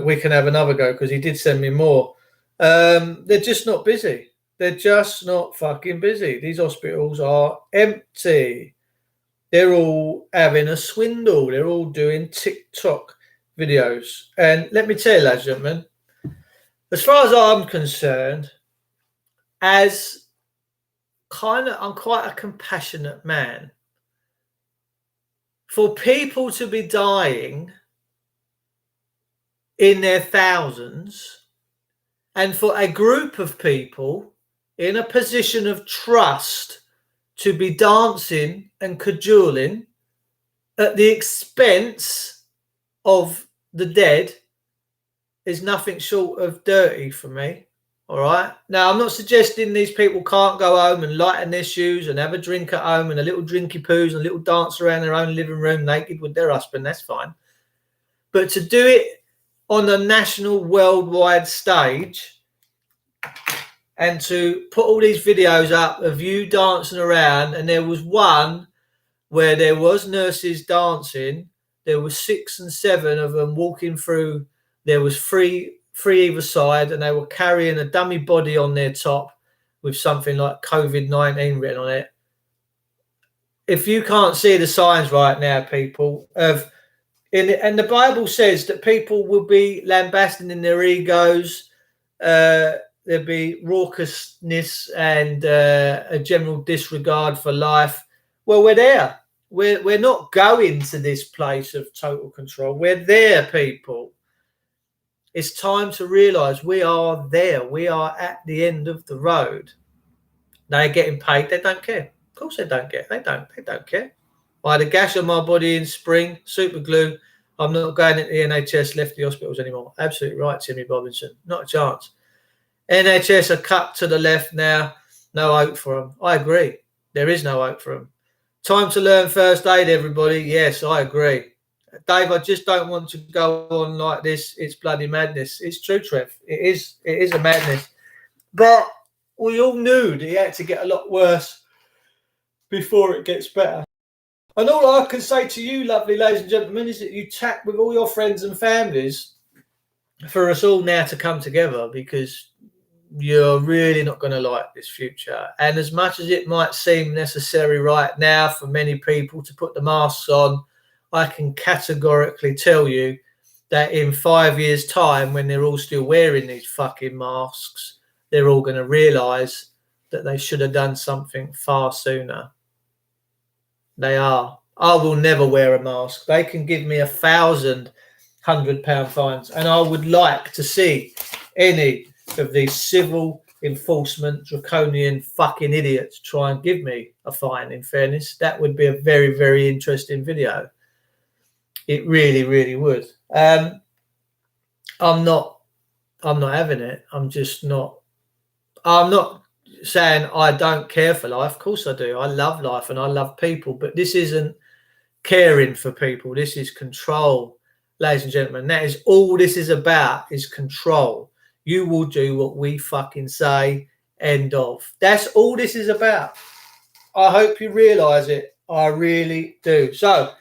we can have another go because he did send me more. They're just not busy. They're just not fucking busy. These hospitals are empty. They're all having a swindle. They're all doing TikTok videos. And let me tell you, ladies and gentlemen, as far as I'm concerned, I'm quite a compassionate man. For people to be dying in their thousands, and for a group of people in a position of trust to be dancing and cajoling at the expense of the dead is nothing short of dirty for me. All right. Now, I'm not suggesting these people can't go home and lighten their shoes and have a drink at home and a little drinky poos and a little dance around their own living room naked with their husband. That's fine. But to do it on a national, worldwide stage and to put all these videos up of you dancing around, and there was one where there was nurses dancing. There was 6 and 7 of them walking through. There was three either side, and they were carrying a dummy body on their top with something like COVID-19 written on it. If you can't see the signs right now, people, and the Bible says that people will be lambasting in their egos, there'll be raucousness and a general disregard for life. Well, we're there. We're not going to this place of total control. We're there, people. It's time to realise we are there. We are at the end of the road. They're getting paid. They don't care. Of course they don't care. They don't care. I had a gash on my body in spring, super glue. I'm not going into the NHS, left the hospitals anymore. Absolutely right, Timmy Robinson. Not a chance. NHS are cut to the left now. No hope for them. I agree. There is no hope for them. Time to learn first aid, everybody. Yes, I agree. Dave, I just don't want to go on like this. It's bloody madness. It's true, Trev. It is a madness. But we all knew that it had to get a lot worse before it gets better. And all I can say to you, lovely ladies and gentlemen, is that you chat with all your friends and families for us all now to come together, because you're really not going to like this future. And as much as it might seem necessary right now for many people to put the masks on, I can categorically tell you that in 5 years' time, when they're all still wearing these fucking masks, they're all going to realise that they should have done something far sooner. They are. I will never wear a mask. They can give me 1,000 £100 fines, and I would like to see any of these civil enforcement draconian fucking idiots try and give me a fine. In fairness, that would be a very, very interesting video. It really, really would. I'm not having it. I'm not saying I don't care for life. Of course I do. I love life and I love people, but this isn't caring for people. This is control, ladies and gentlemen. That is all this is about, is control. You will do what we fucking say, end of. That's all this is about. I hope you realise it. I really do. So,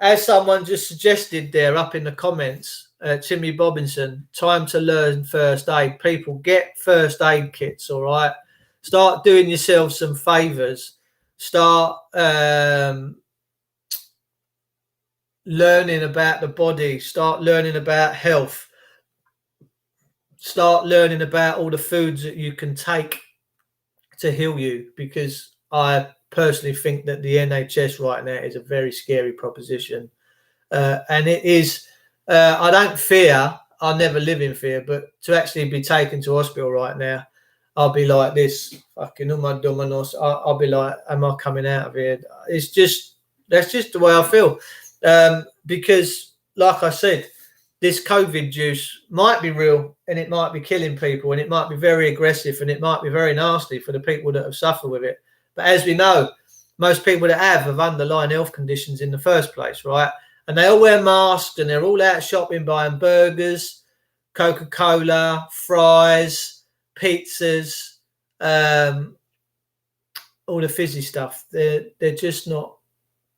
as someone just suggested there up in the comments, Timmy Robinson, time to learn first aid. People, get first aid kits, all right? Start doing yourself some favours. Start learning about the body, start learning about health, start learning about all the foods that you can take to heal you, because I personally think that the NHS right now is a very scary proposition. And it is, I don't fear, I never live in fear, but to actually be taken to hospital right now, I'll be like this, fucking dominos. I'll be like, am I coming out of here? It's just, that's just the way I feel. Because, like I said, this COVID juice might be real and it might be killing people and it might be very aggressive and it might be very nasty for the people that have suffered with it. But as we know, most people that have underlying health conditions in the first place, right? And they all wear masks and they're all out shopping, buying burgers, Coca-Cola, fries, pizzas, all the fizzy stuff. They're just not,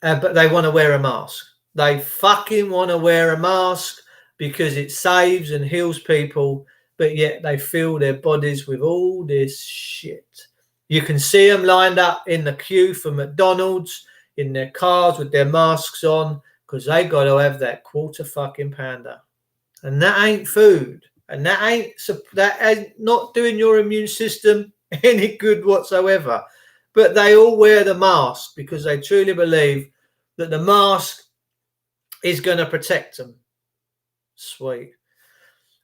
but they want to wear a mask. They fucking want to wear a mask because it saves and heals people, but yet they fill their bodies with all this shit. You can see them lined up in the queue for McDonald's in their cars with their masks on because they got to have that quarter fucking pounder. And that ain't food. And that ain't not doing your immune system any good whatsoever. But they all wear the mask because they truly believe that the mask is going to protect them. Sweet.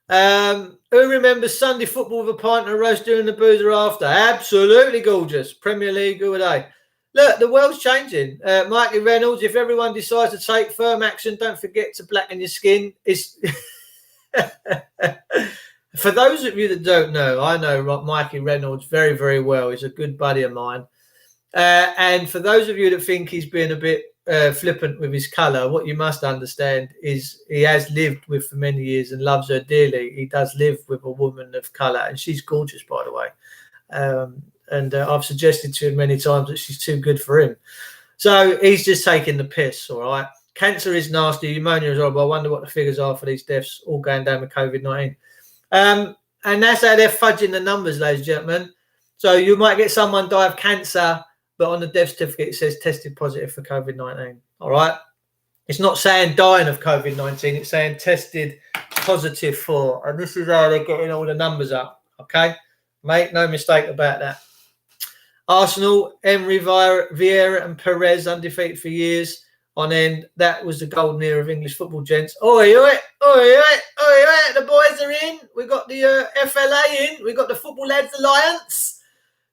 Who remembers Sunday football with a pint and a roast during the boozer after? Absolutely gorgeous. Premier League, who are they? Look, the world's changing. Mikey Reynolds, if everyone decides to take firm action, don't forget to blacken your skin. It's for those of you that don't know, I know Mikey Reynolds very, very well. He's a good buddy of mine. And for those of you that think he's been a bit flippant with his colour, what you must understand is he has lived with for many years and loves her dearly. He does live with a woman of colour, and she's gorgeous, by the way. And I've suggested to him many times that she's too good for him. So he's just taking the piss, all right? Cancer is nasty. Pneumonia is horrible. I wonder what the figures are for these deaths, all going down with COVID-19. And that's how they're fudging the numbers, ladies and gentlemen. So you might get someone die of cancer, but on the death certificate, it says tested positive for COVID-19. All right. It's not saying dying of COVID-19. It's saying tested positive for. And this is how they're getting all the numbers up. Okay. Make no mistake about that. Arsenal, Emery, Vieira and Perez undefeated for years on end. That was the golden era of English football, gents. Oi, oi, oi, oi, oi, oi. The boys are in. We got the FLA in. We got the Football Lads Alliance.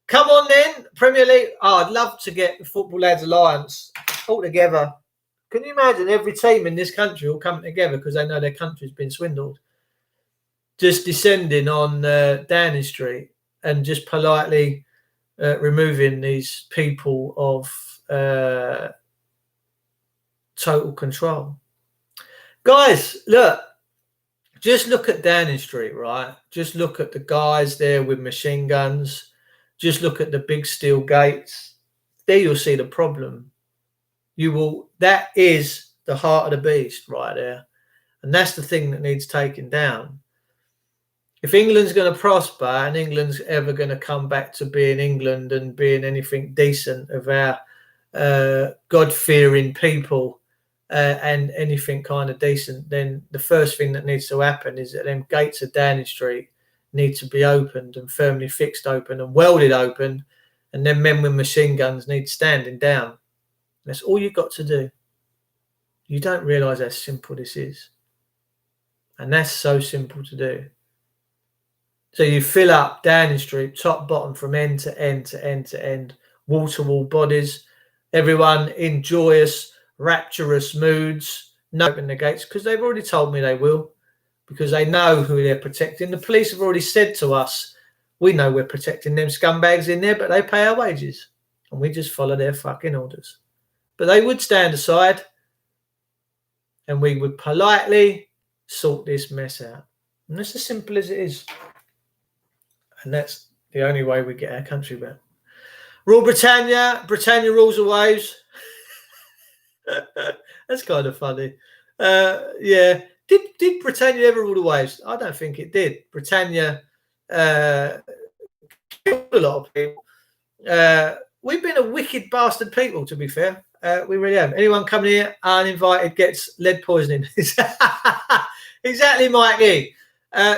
Come on then, Premier League. Oh, I'd love to get the Football Lads Alliance all together. Can you imagine every team in this country all coming together because they know their country's been swindled? Just descending on Downing Street and just politely removing these people of total control. Guys, look. Just look at Downing Street, right? Just look at the guys there with machine guns. Just look at the big steel gates. There you'll see the problem. That is the heart of the beast right there. And that's the thing that needs taken down. If England's going to prosper and England's ever going to come back to being England and being anything decent of our God-fearing people and anything kind of decent, then the first thing that needs to happen is that them gates of Downing Street need to be opened and firmly fixed open and welded open, and then men with machine guns need standing down. That's all you've got to do. You don't realise how simple this is. And that's so simple to do. So you fill up Downing Street, top, bottom, from end to end to end to end, wall-to-wall bodies, everyone in joyous, rapturous moods, no open the gates, because they've already told me they will. Because they know who they're protecting. The police have already said to us, we know we're protecting them scumbags in there, but they pay our wages. And we just follow their fucking orders. But they would stand aside and we would politely sort this mess out. And that's as simple as it is. And that's the only way we get our country back. Rule Britannia. Britannia rules the waves. That's kind of funny. Yeah. Did Britannia ever rule the waves? I don't think it did. Britannia killed a lot of people. We've been a wicked bastard people, to be fair. We really have. Anyone coming here uninvited gets lead poisoning. Exactly, Mikey.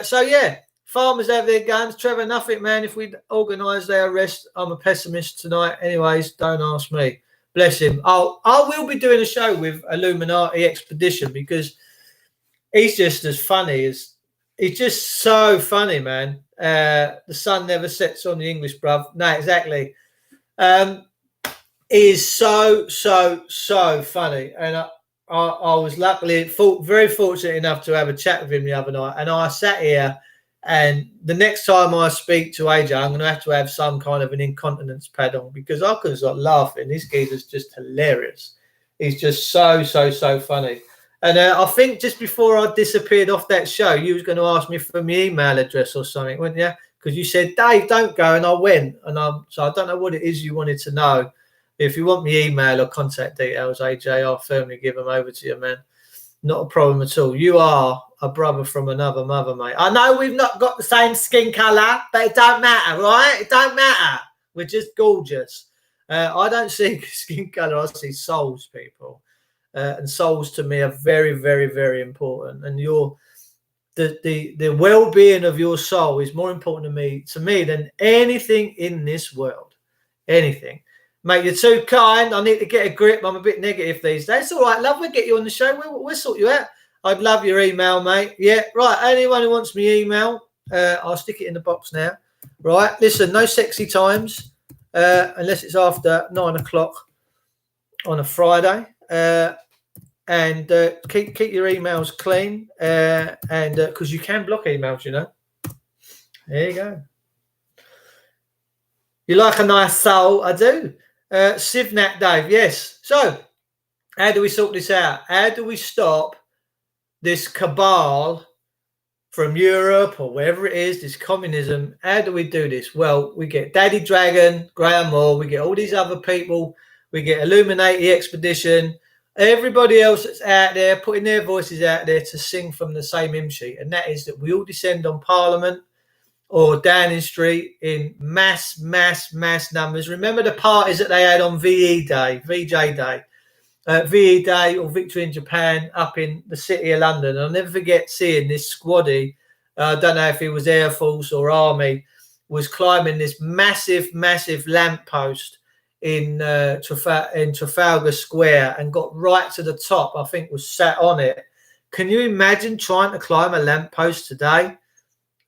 So, yeah, farmers have their guns. Trevor, nothing, man. If we'd organise their arrest, I'm a pessimist tonight. Anyways, don't ask me. Bless him. I will be doing a show with Illuminati Expedition because he's just as funny as... He's just so funny, man. The sun never sets on the English, bruv. No, exactly. He is so funny. And I was very fortunate enough to have a chat with him the other night. And I sat here, and the next time I speak to AJ, I'm going to have some kind of an incontinence pad on because I could start laughing. This geezer's just hilarious. He's just so funny. And I think just before I disappeared off that show, you was going to ask me for my email address or something, weren't you? Because you said, Dave, don't go. And I went. And so I don't know what it is you wanted to know. If you want me email or contact details, AJ, I'll firmly give them over to you, man. Not a problem at all. You are a brother from another mother, mate. I know we've not got the same skin colour, but it don't matter, right? It don't matter. We're just gorgeous. I don't see skin colour. I see souls, people. And souls to me are very, very, very important. And the well-being of your soul is more important to me than anything in this world. Anything. Mate, you're too kind. I need to get a grip. I'm a bit negative these days. It's all right, love. We'll get you on the show. We'll sort you out. I'd love your email, mate. Yeah, right. Anyone who wants me email, I'll stick it in the box now. Right. Listen, no sexy times unless it's after 9 o'clock on a Friday. And keep your emails clean. And because you can block emails, you know. There you go. You like a nice soul? I do. Sivnak Dave, yes. So, how do we sort this out? How do we stop this cabal from Europe or wherever it is, this communism? How do we do this? Well, we get Daddy Dragon, Graham Moore, we get all these other people, we get Illuminati Expedition, everybody else that's out there putting their voices out there to sing from the same hymn sheet, and that is that we all descend on Parliament or Downing Street in mass numbers. Remember the parties that they had on VJ Day, VE Day or Victory in Japan up in the city of London. I'll never forget seeing this squaddy, I don't know if he was Air Force or Army, was climbing this massive lamppost in Trafalgar Square and got right to the top. I think was sat on it. Can you imagine trying to climb a lamppost today?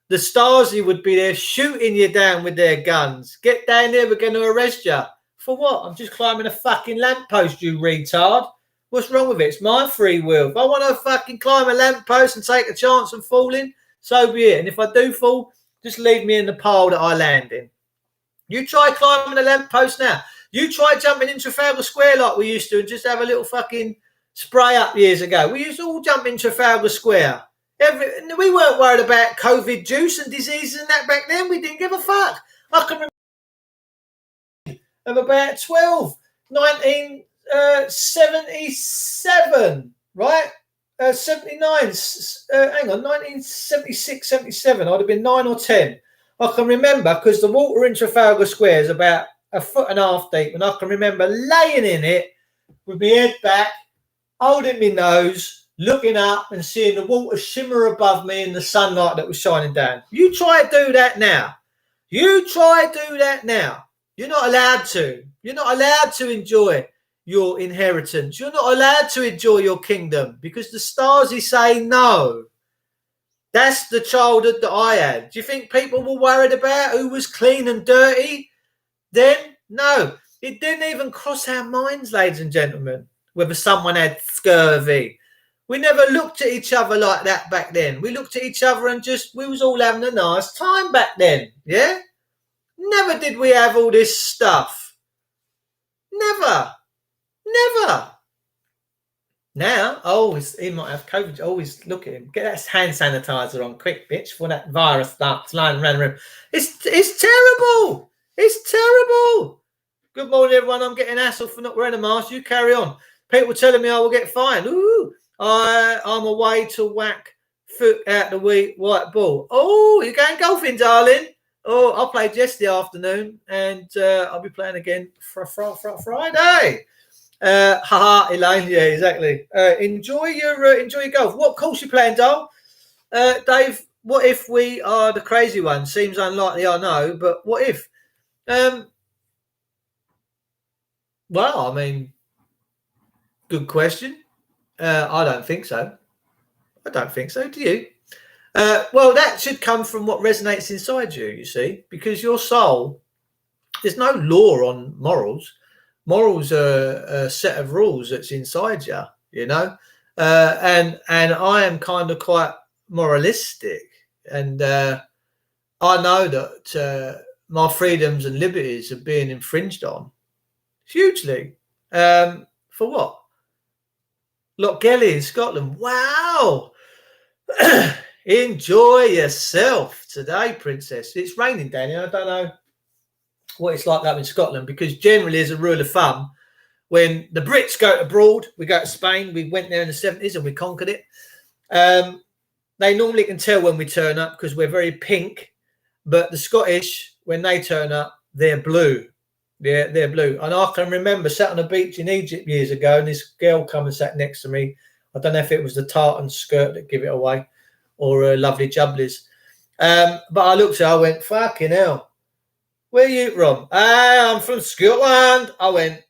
The Stasi would be there shooting you down with their guns. Get down there, we're going to arrest you. For what? I'm just climbing a fucking lamppost, you retard. What's wrong with it? It's my free will. If I want to fucking climb a lamppost and take a chance of falling, so be it. And if I do fall, just leave me in the pile that I land in. You try climbing a lamppost now. You try jumping in Trafalgar Square like we used to and just have a little fucking spray up years ago. We used to all jump in Trafalgar Square. We weren't worried about COVID juice and diseases and that back then. We didn't give a fuck. I can remember of about 1977, right? 79, hang on, 1976, 77. I'd have been 9 or 10. I can remember because the water in Trafalgar Square is about 1.5 feet deep, and I can remember laying in it with my head back, holding my nose, looking up and seeing the water shimmer above me in the sunlight that was shining down. You try to do that now. You try to do that now. You're not allowed to. You're not allowed to enjoy your inheritance. You're not allowed to enjoy your kingdom because the Stasi say no. That's the childhood that I had. Do you think people were worried about who was clean and dirty then? No. It didn't even cross our minds, ladies and gentlemen, whether someone had scurvy. We never looked at each other like that back then. We looked at each other and we was all having a nice time back then. Yeah? Never did we have all this stuff. Never. Now, he might have COVID. Always look at him. Get that hand sanitizer on quick, bitch, before that virus starts flying around the room. It's terrible. It's terrible. Good morning, everyone. I'm getting hassled for not wearing a mask. You carry on. People telling me I will get fined. Ooh. I'm away to whack foot out the white ball. Oh, you're going golfing, darling? Oh, I played yesterday afternoon, and I'll be playing again for Friday. Haha, Elaine. Yeah, exactly. Enjoy your golf. What course you playing, Dole? Dave, what if we are the crazy one? Seems unlikely, I know, but what if? Well, I mean, good question. I don't think so. I don't think so. Do you? Well, that should come from what resonates inside you, you see, because your soul, there's no law on morals. Morals are a set of rules that's inside you, you know. And I am kind of quite moralistic, and I know that my freedoms and liberties are being infringed on hugely. For what? Lochgelly in Scotland. Wow. Enjoy yourself today, Princess. It's raining, Daniel. I don't know what it's like up in Scotland, because generally, as a rule of thumb, when the Brits go abroad, we go to Spain. We went there in the 70s and we conquered it. They normally can tell when we turn up because we're very pink. But the Scottish, when they turn up, they're blue. Yeah, they're blue. And I can remember sat on a beach in Egypt years ago, and this girl come and sat next to me. I don't know if it was the tartan skirt that gave it away, or lovely jubblies. But I looked at her, I went, fucking hell. Where are you from? I'm from Scotland. I went,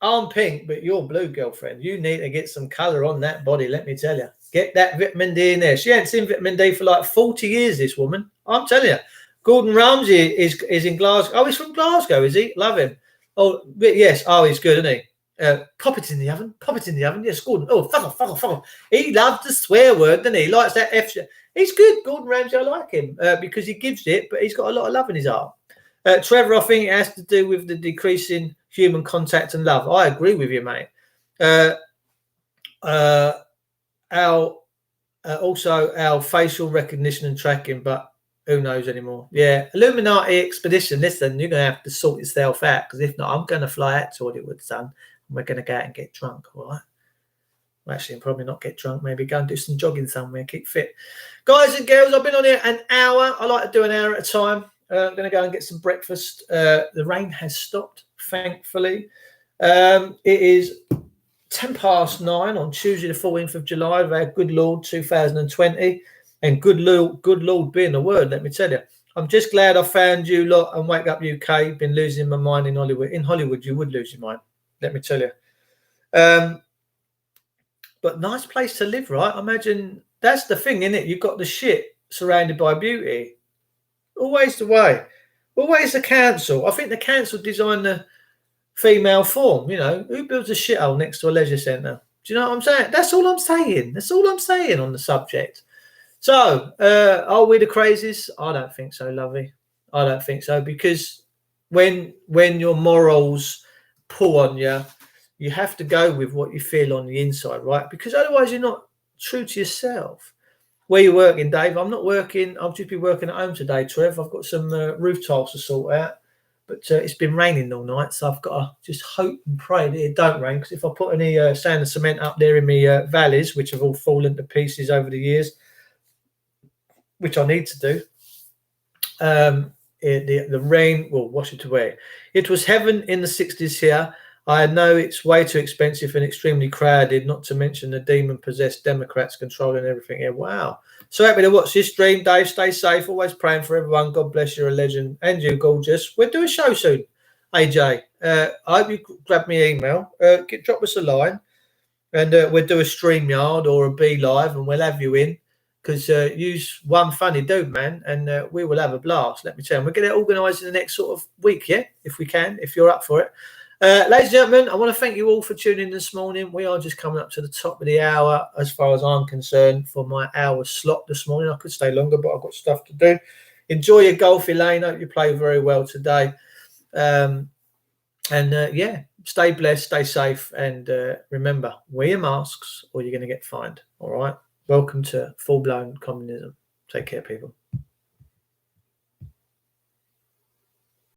I'm pink, but you're blue, girlfriend. You need to get some colour on that body, let me tell you. Get that vitamin D in there. She hasn't seen vitamin D for like 40 years, this woman. I'm telling you. Gordon Ramsay is in Glasgow. Oh, he's from Glasgow, is he? Love him. Oh, yes. Oh, he's good, isn't he? Pop it in the oven. Pop it in the oven. Yes, Gordon. Oh, fuck off, fuck off, fuck off. He loves the swear word, doesn't he? He likes that F. He's good, Gordon Ramsay. I like him because he gives it, but he's got a lot of love in his heart. Trevor, I think it has to do with the decrease in human contact and love. I agree with you, mate. Also our facial recognition and tracking, but who knows anymore? Yeah, Illuminati expedition. Listen, you're going to have to sort yourself out, because if not, I'm going to fly out to Hollywood, son, and we're going to go out and get drunk, all right? Well, actually, probably not get drunk. Maybe go and do some jogging somewhere, keep fit. Guys and girls, I've been on here an hour. I like to do an hour at a time. I'm going to go and get some breakfast. The rain has stopped, thankfully. It is 9:10 on Tuesday, the 14th of July of our good Lord 2020. And good Lord being the word, let me tell you. I'm just glad I found you lot and Wake Up UK. Been losing my mind in Hollywood. In Hollywood, you would lose your mind, let me tell you. But nice place to live, right? I imagine that's the thing, isn't it? You've got the shit surrounded by beauty. Always the way. Always the council. I think the council designed the female form, you know. Who builds a shithole next to a leisure centre? Do you know what I'm saying? That's all I'm saying. That's all I'm saying on the subject. So, are we the crazies? I don't think so, lovey. I don't think so, because when your morals pull on you, you have to go with what you feel on the inside, right? Because otherwise you're not true to yourself. Where you working, Dave? I'm not working. I'll just be working at home today, Trev. I've got some roof tiles to sort out. But it's been raining all night, so I've got to just hope and pray that it don't rain. Because if I put any sand and cement up there in my valleys, which have all fallen to pieces over the years, which I need to do, the rain will wash it away. It was heaven in the 60s here. I know it's way too expensive and extremely crowded, not to mention the demon-possessed Democrats controlling everything here. Wow. So happy to watch this stream, Dave. Stay safe. Always praying for everyone. God bless you. You're a legend. And you, gorgeous. We'll do a show soon, AJ. I hope you grab me an email. Drop us a line, and we'll do a StreamYard or a Be Live, and we'll have you in, because you's one funny dude, man, and we will have a blast, let me tell you. We'll get it organised in the next sort of week, yeah, if we can, if you're up for it. Ladies and gentlemen, I want to thank you all for tuning in this morning. We are just coming up to the top of the hour, as far as I'm concerned, for my hour slot this morning. I could stay longer, but I've got stuff to do. Enjoy your golf, Elaine. Hope you play very well today. Yeah, stay blessed, stay safe, and remember, wear your masks or you're going to get fined. All right. Welcome to full-blown communism. Take care, people.